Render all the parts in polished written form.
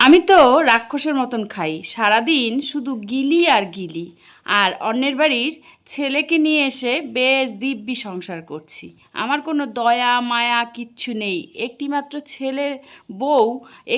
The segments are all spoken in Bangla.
আমি তো রাক্ষসের মতন খাই, সারাদিন শুধু গিলি আর গিলি। আর অন্যের বাড়ির ছেলেকে নিয়ে এসে বেশ দিব্যি সংসার করছি। আমার কোনো দয়া মায়া কিচ্ছু নেই। একটিমাত্র ছেলে বউ,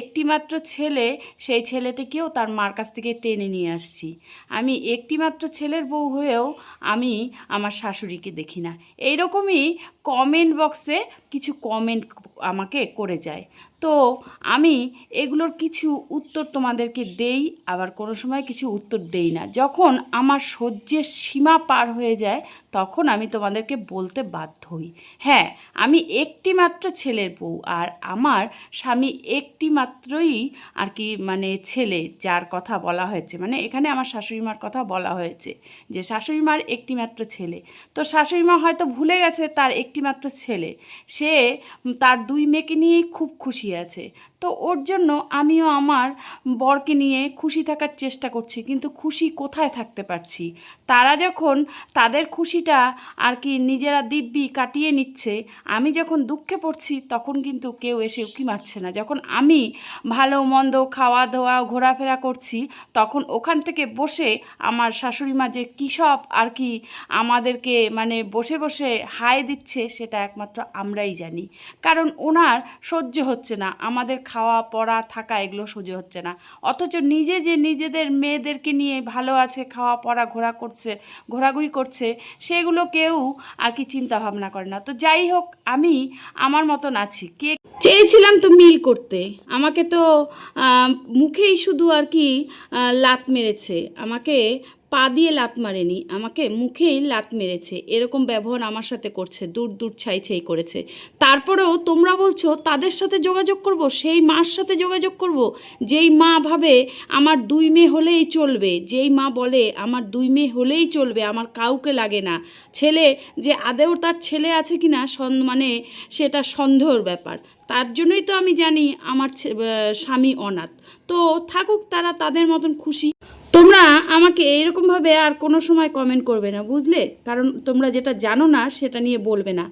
একটিমাত্র ছেলে, সেই ছেলেটিকেও তার মার কাছ থেকে টেনে নিয়ে আসছি। আমি একটিমাত্র ছেলের বউ হয়েও আমি আমার শাশুড়িকে দেখি না। এইরকমই কমেন্ট বক্সে কিছু কমেন্ট আমাকে করে যায়। তো আমি এগুলোর কিছু উত্তর তোমাদেরকে দেই, আবার কোনো সময় কিছু উত্তর দেই না। যখন আমার সহ্যের সীমা পার হয়ে যায় তখন আমি তোমাদেরকে বলতে বাধ্য হই। হ্যাঁ, আমি একটি মাত্র ছেলের বউ, আর আমার স্বামী একটি মাত্রই আর কি মানে ছেলে, যার কথা বলা হয়েছে, মানে এখানে আমার শাশুড়ি মার কথা বলা হয়েছে যে শাশুড়ি মার একটি মাত্র ছেলে। তো শাশুড়ি মা হয়তো ভুলে গেছে তার একটি মাত্র ছেলে, সে তার দুই মেয়েকে নিয়েই খুব খুশি আছে। তো ওর জন্য আমিও আমার বরকে নিয়ে খুশি থাকার চেষ্টা করছি, কিন্তু খুশি কোথায় থাকতে পারছি। তারা যখন তাদের খুশিটা আর কি নিজেরা দিব্যি কাটিয়ে নিচ্ছে, আমি যখন দুঃখে পড়ছি তখন কিন্তু কেউ এসে উকি মারছে না। যখন আমি ভালো মন্দ খাওয়া দাওয়া ঘোরাফেরা করছি তখন ওখান থেকে বসে আমার শাশুড়ি মা যে কী সব আর কি আমাদেরকে মানে বসে বসে হাই দিচ্ছে, সেটা একমাত্র আমরাই জানি। কারণ ওনার সহ্য হচ্ছে না, আমাদের খাওয়া পড়া থাকা এগুলো সহ্য হচ্ছে না। অথচ নিজে যে নিজেদের মেয়েদেরকে নিয়ে ভালো আছে, খাওয়া পড়া ঘোরাঘুরি করছে, সেগুলো কেউ আর কি চিন্তা ভাবনা করে না। তো যাই হোক, আমি আমার মতন আছি। কে চেয়েছিলাম তো মিল করতে, আমাকে তো মুখেই শুধু আর কি লাত মেরেছে, আমাকে পা দিয়ে লাত মারেনি, আমাকে মুখেই লাত মেরেছে। এরকম ব্যবহার আমার সাথে করছে, দূর দূর ছাই ছাই করেছে। তারপরেও তোমরা বলছো তাদের সাথে যোগাযোগ করব, সেই মার সাথে যোগাযোগ করব যেই মা ভাবে আমার দুই মেয়ে হলেই চলবে, যেই মা বলে আমার দুই মেয়ে হলেই চলবে, আমার কাউকে লাগে না। ছেলে যে আদেও তার ছেলে আছে কি না মানে সেটা সন্দেহর ব্যাপার। তার জন্যই তো আমি জানি আমার স্বামী অনাথ। তো থাকুক তারা তাদের মতন খুশি। তোমরা আমাকে এইরকমভাবে আর কোনো সময় কমেন্ট করবে না, বুঝলে? কারণ তোমরা যেটা জানো না সেটা নিয়ে বলবে না।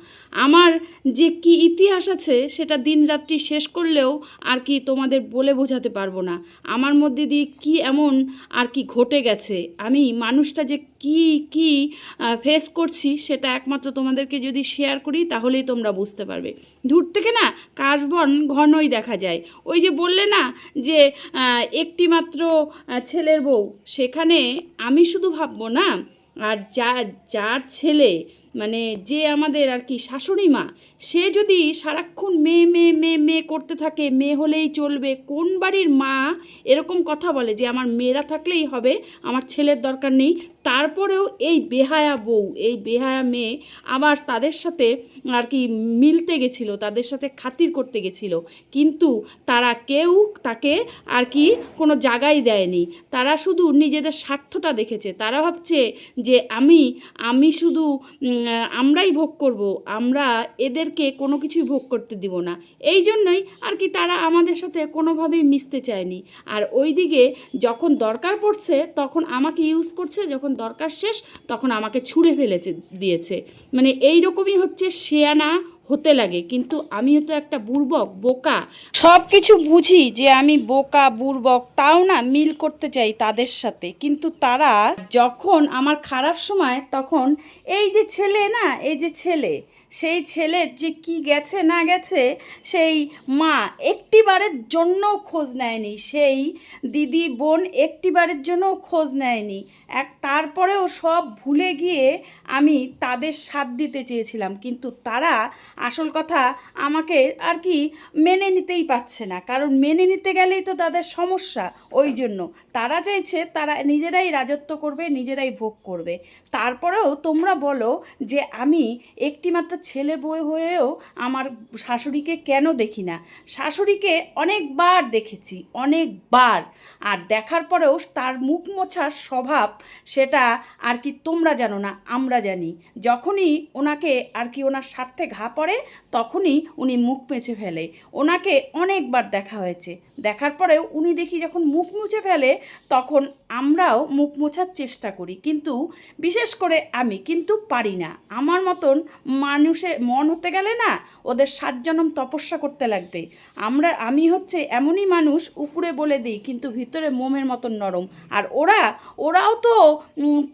আমার যে কি ইতিহাস আছে সেটা দিনরাত্রি শেষ করলেও আর কি তোমাদের বলে বোঝাতে পারবো না। আমার মধ্যে দিয়ে কি এমন আর কি ঘটে গেছে, আমি মানুষটা যে কি কি ফেস করছি সেটা একমাত্র তোমাদেরকে যদি শেয়ার করি তাহলেই তোমরা বুঝতে পারবে। দূর থেকে না কাশবন ঘনই দেখা যায়। ওই যে বললে না যে একটি মাত্র ছেলের বউ, সেখানে আমি শুধু ভাববো না, আর যার ছেলে মানে যে আমাদের আর কি শাশুড়ি মা, সে যদি সারাক্ষণ মেয়ে মেয়ে মেয়ে মেয়ে করতে থাকে, মেয়ে হলেই চলবে, কোন বাড়ির মা এরকম কথা বলে যে আমার মেয়েরা থাকলেই হবে, আমার ছেলের দরকার নেই? তারপরেও এই বেহায়া বউ, এই বেহায়া মেয়ে আবার তাদের সাথে আর কি মিলতে গেছিলো, তাদের সাথে খাতির করতে গেছিলো, কিন্তু তারা কেউ তাকে আর কি কোনো জায়গায় দেয়নি। তারা শুধু নিজেদের স্বার্থটা দেখেছে। তারা ভাবছে যে আমি শুধু আমরাই ভোগ করব, আমরা এদেরকে কোনো কিছুই ভোগ করতে দিব না। এই জন্যই আর কি তারা আমাদের সাথে কোনোভাবেই মিশতে চায়নি। আর ওইদিকে যখন দরকার পড়ছে তখন আমাকে ইউজ করছে, যখন দরকার শেষ তখন আমাকে ছুঁড়ে দিয়েছে। মানে এই রকমই হচ্ছে, শেয়ানা হতে লাগে। কিন্তু আমি তো একটা বুড়বক বোকা, সব কিছু বুঝি যে আমি বোকা বুড়বক, তাও না মিল করতে চাই তাদের সাথে। কিন্তু তারা যখন আমার খারাপ সময়, তখন এই যে ছেলে না, এই যে ছেলে, সেই ছেলের যে কি গেছে না গেছে, সেই মা একটিবারের জন্য খোঁজ নেয়নি, সেই দিদি বোন একটিবারের জন্য খোঁজ নেয়নি। তারপরেও সব ভুলে গিয়ে আমি তাদের সাথ দিতে চেয়েছিলাম, কিন্তু তারা আসল কথা আমাকে আর কি মেনে নিতেই পারছে না। কারণ মেনে নিতে গেলেই তো তাদের সমস্যা। ওই জন্য তারা চাইছে তারা নিজেরাই রাজত্ব করবে, নিজেরাই ভোগ করবে। তারপরেও তোমরা বলো যে আমি একটিমাত্র ছেলে বউ হয়েও আমার শাশুড়িকে কেন দেখি না? শাশুড়িকে অনেকবার দেখেছি, অনেকবার। আর দেখার পরেও তার মুখ মোছার স্বভাব, সেটা আর কি তোমরা জানো না, আমরা জানি। যখনই ওনাকে আর কি ওনার স্বার্থে ঘা পড়ে তখনই উনি মুখ মুছে ফেলে। ওনাকে অনেকবার দেখা হয়েছে, দেখার পরেও উনি দেখি যখন মুখ মুছে ফেলে তখন আমরাও মুখ মোছার চেষ্টা করি, কিন্তু বিশেষ করে আমি কিন্তু পারি না। আমার মতন মানুষের মন হতে গেলে না ওদের 7 জনম তপস্যা করতে লাগবে। আমি হচ্ছে এমনই মানুষ, উপরে বলে দিই কিন্তু ভিতরে মোমের মতন নরম। আর ওরাও তো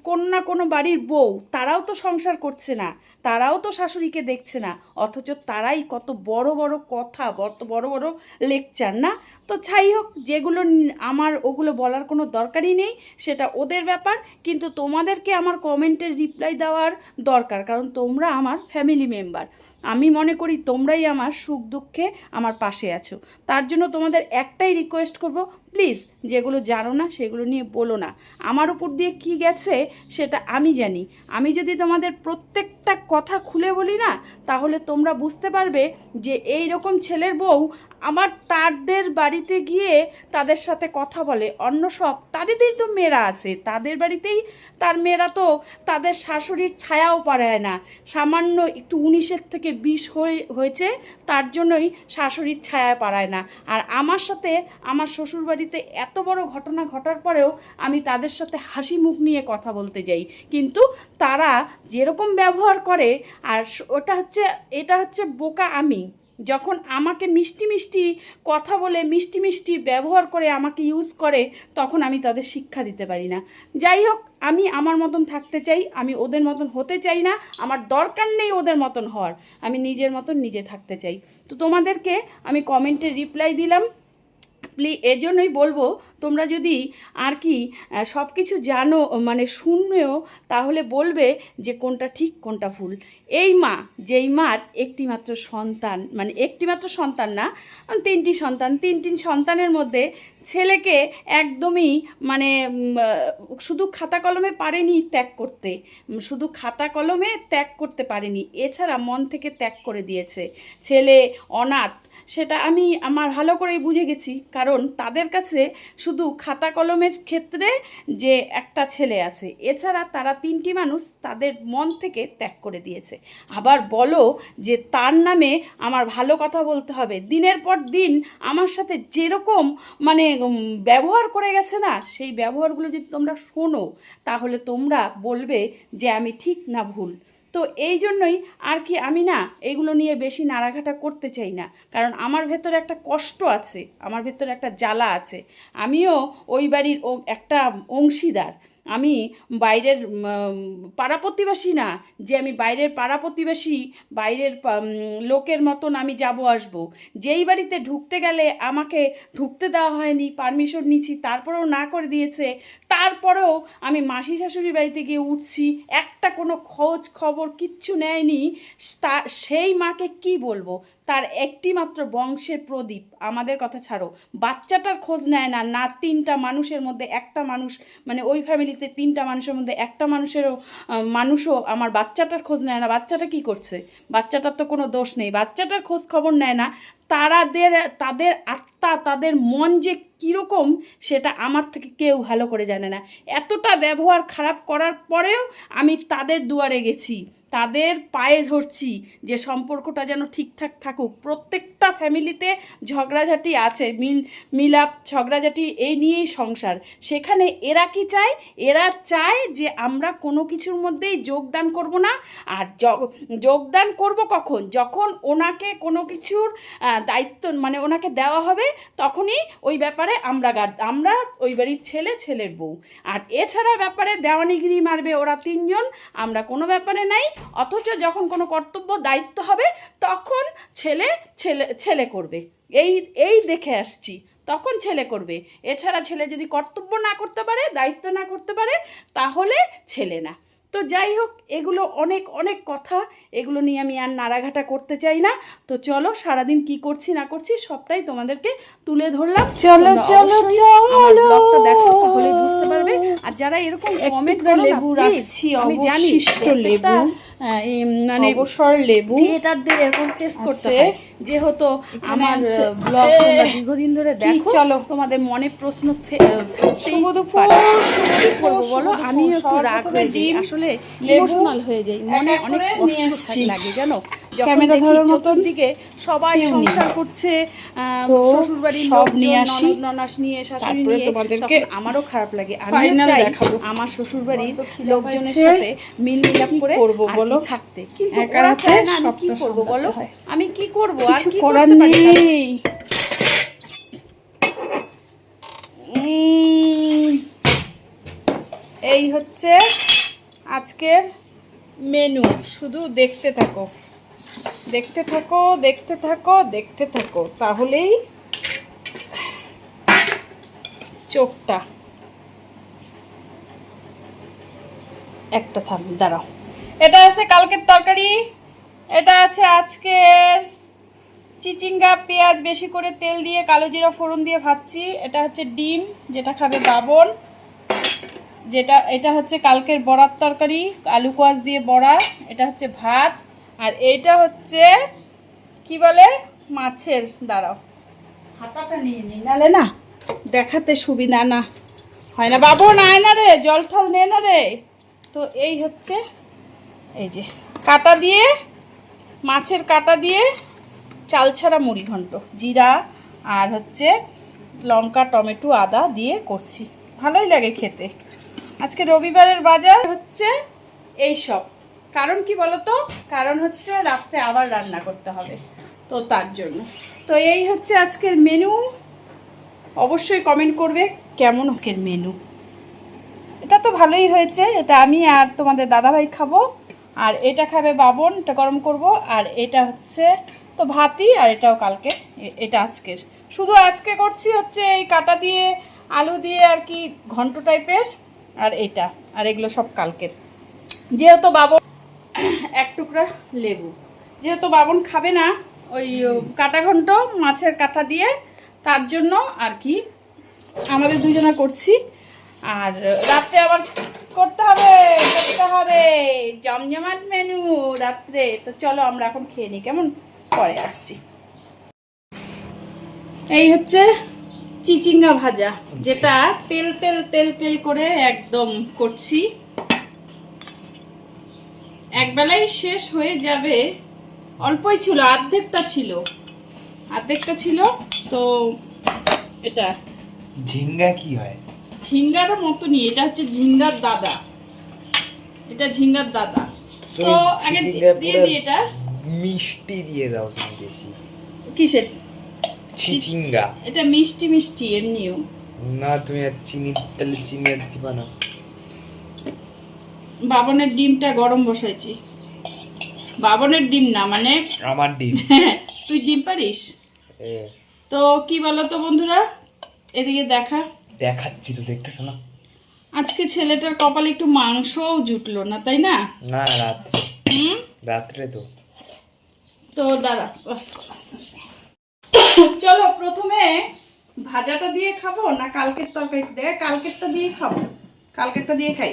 কোনো না কোনো বাড়ির বউ, তারাও তো সংসার করছে না, তারাও তো শাশুড়িকে দেখছে না, অথচ তারাই কত বড় বড় কথা, বড় বড় লেকচার না। তো যাই হোক, যেগুলো আমার ওগুলো বলার কোনো দরকারই নেই, সেটা ওদের ব্যাপার। কিন্তু তোমাদেরকে আমার কমেন্টের রিপ্লাই দেওয়ার দরকার, কারণ তোমরা আমার ফ্যামিলি মেম্বার। আমি মনে করি তোমরাই আমার সুখ দুঃখে আমার পাশে আছো। তার জন্য তোমাদের একটাই রিকোয়েস্ট করব, প্লিজ যেগুলো জানো না সেগুলো নিয়ে বলো না। আমার উপর দিয়ে কি গেছে সেটা আমি জানি। আমি যদি তোমাদের প্রত্যেকটা কথা খুলে বলি না, তাহলে তোমরা বুঝতে পারবে যে এই রকম ছেলের বউ আমার তাদের বাড়িতে গিয়ে তাদের সাথে কথা বলে। অন্য সব তাদেরই তো মেয়েরা আছে, তাদের বাড়িতেই তার মেয়েরা তো তাদের শাশুড়ির ছায়াও পাড়ায় না। সামান্য একটু 19 থেকে 20 হয়েছে, তার জন্যই শাশুড়ির ছায়া পাড়ায় না। আর আমার সাথে আমার শ্বশুরবাড়িতে এত বড় ঘটনা ঘটার পরেও আমি তাদের সাথে হাসি মুখ নিয়ে কথা বলতে যাই, কিন্তু তারা যেরকম ব্যবহার করে, আর এটা হচ্ছে বোকা আমি। যখন আমাকে মিষ্টি মিষ্টি কথা বলে মিষ্টি মিষ্টি ব্যবহার করে আমাকে ইউজ করে, তখন আমি তাদের শিক্ষা দিতে পারি না। যাই হোক, আমি আমার মতন থাকতে চাই, আমি ওদের মতন হতে চাই না, আমার দরকার নেই ওদের মতন হওয়ার, আমি নিজের মতন নিজে থাকতে চাই। তো তোমাদেরকে আমি কমেন্টে রিপ্লাই দিলাম। এজন্যই বলবো, তোমরা যদি আর কি সব কিছু জানো, মানে শুনবেও, তাহলে বলবে যে কোনটা ঠিক কোনটা ভুল। যেই মার একটিমাত্র সন্তান, মানে একটিমাত্র সন্তান না, 3টি সন্তান, 3টি সন্তানের মধ্যে ছেলেকে একদমই মানে শুধু খাতা কলমে পারেনি ত্যাগ করতে, শুধু খাতা কলমে ত্যাগ করতে পারেনি, এছাড়া মন থেকে ত্যাগ করে দিয়েছে। ছেলে অনাথ, সেটা আমি আমার ভালো করেই বুঝে গেছি, কারণ তাদের কাছে শুধু খাতা কলমের ক্ষেত্রে যে একটা ছেলে আছে, এছাড়া তারা 3টি মানুষ তাদের মন থেকে ত্যাগ করে দিয়েছে। আবার বলো যে তার নামে আমার ভালো কথা বলতে হবে, দিনের পর দিন আমার সাথে যেরকম মানে ব্যবহার করে গেছে না, সেই ব্যবহারগুলো যদি তোমরা শোনো, তাহলে তোমরা বলবে যে আমি ঠিক না ভুল। তো এই জন্যই আর কি আমি না এগুলো নিয়ে বেশি নাড়াঘাটা করতে চাই না, কারণ আমার ভেতরে একটা কষ্ট আছে, আমার ভেতরে একটা জ্বালা আছে। আমিও ওই বাড়ির একটা অংশীদার। আমি বাইরের পাড়া প্রতিবেশী না, যে আমি বাইরের পাড়া প্রতিবেশী, বাইরের লোকের মতন আমি যাব আসব। যেই বাড়িতে ঢুকতে গেলে আমাকে ঢুকতে দেওয়া হয়নি, পারমিশন নিচ্ছি, তারপরেও না করে দিয়েছে, তারপরেও আমি মাসি শাশুড়ির বাড়িতে গিয়ে উঠছি, একটা কোনো খোঁজ খবর কিচ্ছু নেয়নি। সেই মাকে কি বলবো? তার একটি মাত্র বংশের প্রদীপ, আমাদের কথা ছাড়ো, বাচ্চাটার খোঁজ নেয় না। না 3টা মানুষের মধ্যে একটা মানুষ, মানে ওই ফ্যামিলিতে 3টা মানুষের মধ্যে একটা মানুষও আমার বাচ্চাটার খোঁজ নেয় না। বাচ্চাটা কি করছে? বাচ্চাটার তো কোনো দোষ নেই, বাচ্চাটার খোঁজ খবর নেয় না। তাদের আত্মা, তাদের মন যে কীরকম সেটা আমার থেকে কেউ ভালো করে জানে না। এতটা ব্যবহার খারাপ করার পরেও আমি তাদের দুয়ারে গেছি, তাদের পায়ে ধরছি যে সম্পর্কটা যেন ঠিকঠাক থাকুক। প্রত্যেকটা ফ্যামিলিতে ঝগড়াঝাটি আছে, মিলাপ ঝগড়াঝাটি এই নিয়েই সংসার। সেখানে এরা কি চায়? এরা চায় যে আমরা কোনো কিছুর মধ্যেই যোগদান করব না। আর যোগদান করব কখন? যখন ওনাকে কোনো কিছুর দায়িত্ব মানে ওনাকে দেওয়া হবে, তখনই ওই ব্যাপারে আমরা ওই বাড়ির ছেলের বউ। আর এছাড়া ব্যাপারে দেওয়ানিগিরি মারবে ওরা 3 জন, আমরা কোনো ব্যাপারে নাই। অথচ যখন কোনো কর্তব্য দায়িত্ব হবে, তখন ছেলে করবে। এই দেখে আসছি, তখন ছেলে করবে। এছাড়া ছেলে যদি কর্তব্য না করতে পারে, দায়িত্ব না করতে পারে, তাহলে ছেলে না। তো যাই হোক, এগুলো অনেক কথা, এগুলো নিয়ে আমি আর নাড়াঘাটা করতে চাই না। তো চলো, সারাদিন কি করছি না করছি সবটাই তোমাদেরকে তুলে ধরলাম। চলো আমার ব্লগটা দেখো, তাহলে বুঝতে পারবে। আর যারা এরকম কমেন্ট করে লেবু রাখছি, আমি জানি লেবু মানে অবসর লেবু ক্রিয়েটারদের এরকম টেস্ট করতে হয়, যেহেতু আমার ব্লগ তোমরা দীর্ঘদিন ধরে দেখো, চলো তোমাদের মনে প্রশ্ন থাকতেই পারে। কি করবো বলো, আমিও একটু রাগ হয়ে যাই, আসলে ইমোশনাল হয়ে যাই, মনে অনেক কষ্ট লাগে জানো। ক্যামেরা ধরার মতন দিকে সবাই সংসার করছে, শ্বশুর বাড়ির সব নিয়ে আসি, ননাস নিয়ে, শাশুড়ি নিয়ে, তোমাদেরকে আমারও খারাপ লাগে। আমি চাই আমার শ্বশুর বাড়ির লোকজনের সাথে মিল মিলাপ করে করবো বলো থাকতে, কিন্তু ওরা চায় না। আমি কি করব বলো, আমি কি করব, আর কি করার নেই। এই হচ্ছে আজকের মেনু, শুধু দেখতে থাকো, দেখতে থাকো, দেখতে থাকো, দেখতে থাকো, তাহলেই চোখটা একটা থাকবে। দাঁড়াও, এটা আছে কালকের তরকারি, এটা আছে আজকের চিচিঙ্গা, পেঁয়াজ বেশি করে তেল দিয়ে কালো জিরা ফোড়ন দিয়ে ভাজছি। এটা হচ্ছে ডিম, যেটা খাবে বাবন, এটা হচ্ছে কালকের বড়ার তরকারি, আলু কোয়াশ দিয়ে বড়া। এটা হচ্ছে ভাত, আর এইটা হচ্ছে কি বলে মাছের, দাঁড়াও হাতাটা নিয়ে নি, নালে না দেখাতে সুবিধা না হয় না। বাবন আয় না রে, জল ঠল নে না রে। তো এই হচ্ছে, এই যে কাটা দিয়ে, মাছের কাটা দিয়ে চাল ছাড়া মুড়ি ঘন্ট, জিরা আর হচ্ছে লঙ্কা, টমেটো, আদা দিয়ে করছি, ভালোই লাগে খেতে। আজকে রবিবারের বাজার হচ্ছে এই সব। কারণ কি বলতো, কারণ হচ্ছে রাত্রে আবার রান্না করতে হবে, তো তার জন্য। তো এই হচ্ছে আজকের মেনু। অবশ্যই কমেন্ট করবে কেমন আজকের মেনু। এটা তো ভালোই হয়েছে, এটা আমি আর তোমাদের দাদাভাই খাবো, আর এটা খাবে বাবন, এটা গরম করব। আর এটা হচ্ছে তো ভাতই, আর এটাও কালকে, এটা আজকের। শুধু আজকে করছি হচ্ছে এই কাটা দিয়ে, আলু দিয়ে আর কি ঘন্ট টাইপের, আর এটা, আর এগুলো সব কালকের। যেহেতু বাবন এক টুকরা লেবু, যেহেতু বাবন খাবে না ওই কাটা ঘন্ট মাছের কাটা দিয়ে, তার জন্য আর কি আমাদের দুজনে করছি। আর রাত্রে আবার করতে হবে জমজমাট মেনু রাত্রে। তো চলো আমরা এখন খেয়ে নিই, কেমন, পরে আসছি। এই হচ্ছে চিচিঙ্গা ভাজা, যেটা তেল তেল তেল তেল করে একদম করছি, একবেলাই শেষ হয়ে যাবে। অল্পই ছিল, অর্ধেকটা ছিল। তো এটা ঝিঙ্গা কি হয়? ঝিঙ্গার মতনই, এটা হচ্ছে ঝিঙ্গার দাদা, এটা ঝিঙ্গার দাদা। তো আগে দিয়ে দিই, এটা মিষ্টি দিয়ে দাও তুমি বেশি। কিসের চিচিঙ্গা? এটা মিষ্টি মিষ্টি এমনিও না, তুমি আর চিনি, তাহলে চিনি আর দিবা না। বাবনের ডিমটা গরম বসাইছি, বাবনের ডিম না মানে আমার ডিম। তুই ডিম পারিস? তো কি বলো তো বন্ধুরা, এদিকে দেখাচ্ছি তো, দেখতেছো না? আজকে ছেলেটার কপালে একটু মাংসও জুটলো না, তাই না? না, রাত্রে তো দাঁড়া, চলো প্রথমে ভাজাটা দিয়ে খাবো না কালকের তরকারি? কালকেরটা দিয়ে খাবো, কালকেরটা দিয়ে খাই।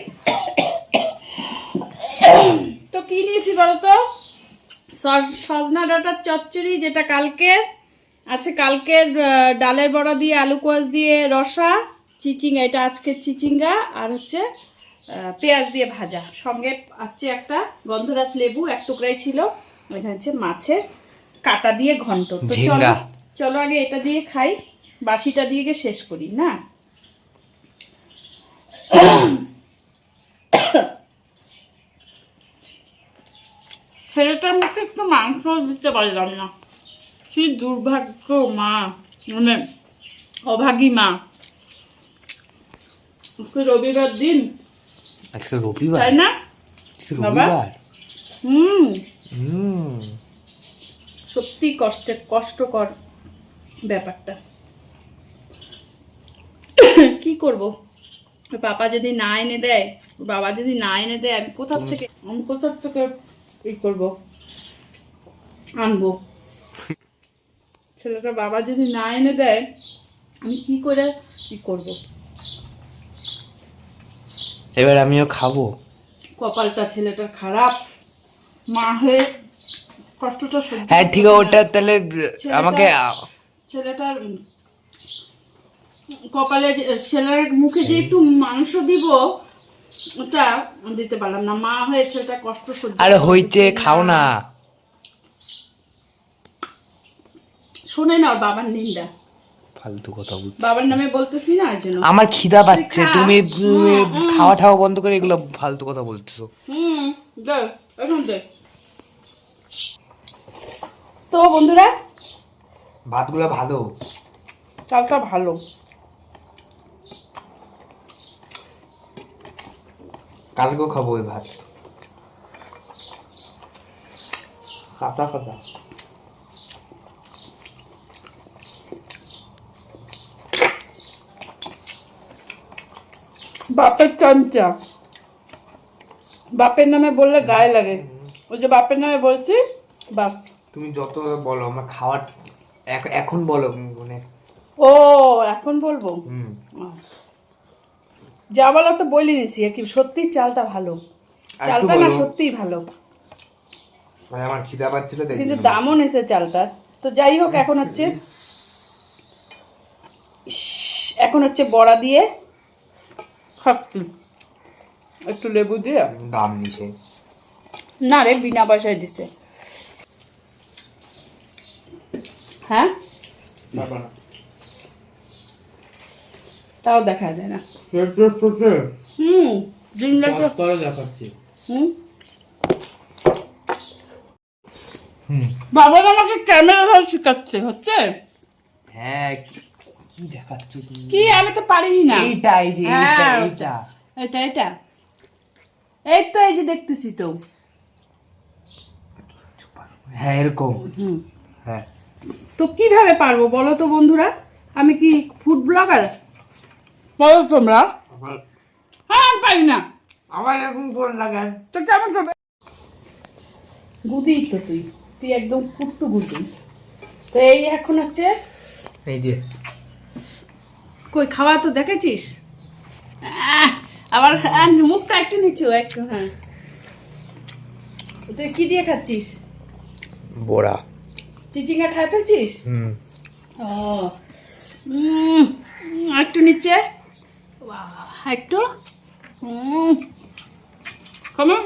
তো কি নিয়েছি বলতো, সজনা ডাঁটার চচ্চড়ি, যেটা কালকের আছে, কালকের ডালের বড়া দিয়ে আলু কোয়াশ দিয়ে রসা, চিচিঙ্গা, এটা আজকের চিচিঙ্গা, আর হচ্ছে পেঁয়াজ দিয়ে ভাজা, সঙ্গে আছে একটা গন্ধরাজ লেবু এক টুকরাই ছিল, এখানে হচ্ছে মাছের কাটা দিয়ে ঘন্ট। তো চলো আগে এটা দিয়ে খাই, বাসিটা দিয়ে গিয়ে শেষ করি না। ছেলেটার মুখে একটু মাংস দিতে পারলাম না, কি দুর্ভাগ্য মা, মানে অভাগী মা। রবিবার দিন, আজকে রবিবার তাই না বাবা? সত্যি কষ্টকর ব্যাপারটা। কি করব, বাবা যদি না এনে দেয়, আমি কোথা থেকে ই করবো, আনবো? ছেলেটা বাবা যদি না এনে দেয়, আমি কি করে ই করবো? এবার আমিও খাবো। কপালটা ছেলেটার খারাপ, মা হয়ে কষ্টটা সহ্য। হ্যাঁ ঠিক আছে, ওটা তাহলে আমাকে ছেলেটার কপালে, ছেলের মুখে যে একটু মাংস দিব, ওটা দিতে পারলাম না, মা হয়ে ছেলেটা কষ্ট সহ্য। আরে হইছে, খাও না। শোনে না ওর বাবার নিন্দা, ফালতু কথা বলছি। বাবার নামে বলতেছি না ওই জন্য। আমার খিদা পাচ্ছে, খা। তুমি খাওয়া ঠাওয়া বন্ধ করে এগুলো ফালতু কথা বলছো। দে এখন দে। তো বন্ধুরা, ভাতগুলো ভালো, চালটা ভালো। কালকেও খাবো ওই ভাত। কাঁচা কাঁচা। বাপের চামচা, বাপের নামে বললে গায়ে লাগে। ওই যে বাপের নামে বলছি, বাস। তুমি যত বলো আমার খাওয়ার এখন বলো মানে। ও এখন বলবো, যা বলো তো বলি নিছি কি, সত্যি চালটা ভালো, চালটা না সত্যিই ভালো, মানে আমার খিদা পাচ্ছিল কিন্তু দামও নিছে চালটা। তো যাই হোক, এখন হচ্ছে বড়া দিয়ে খাচ্ছি, একটু লেবু দিয়ে। দাম নিছে না রে, বিনা পয়সায় দিছে। হ্যাঁ, তাও দেখা যায় না। দেখাচ্ছি। বাবা আমাকে ক্যামেরা ধরে শিখাচ্ছে, হচ্ছে হ্যাঁ, কি দেখাচ্ছ তুমি? কি, আমি তো পারি না। এইটা, এই যে এইটা, এইটা এটা এটা এই তো, এই যে দেখতেছি তো। হ্যাঁ এরকম। হ্যাঁ, তো কিভাবে পারবো বলো তো বন্ধুরা, আমি কি ফুড ব্লগার? বলো তোমরা। হ্যাঁ, আমি পারি না। আমার এরকম ফোন লাগান তো কেমন করবে? গুদি তো তুই, তুই একদম পুট্টু গুদি। তো এই এখন হচ্ছে, এই যে কই খাওয়া তো দেখেছিস? আবার মুখটা একটু নিচু একটু। হ্যাঁ, তুই কি দিয়ে খাচ্ছিস? বড়া। চিচিঙ্গা খাই ফেলছিস? ও, একটু নিচে, একটু কেমন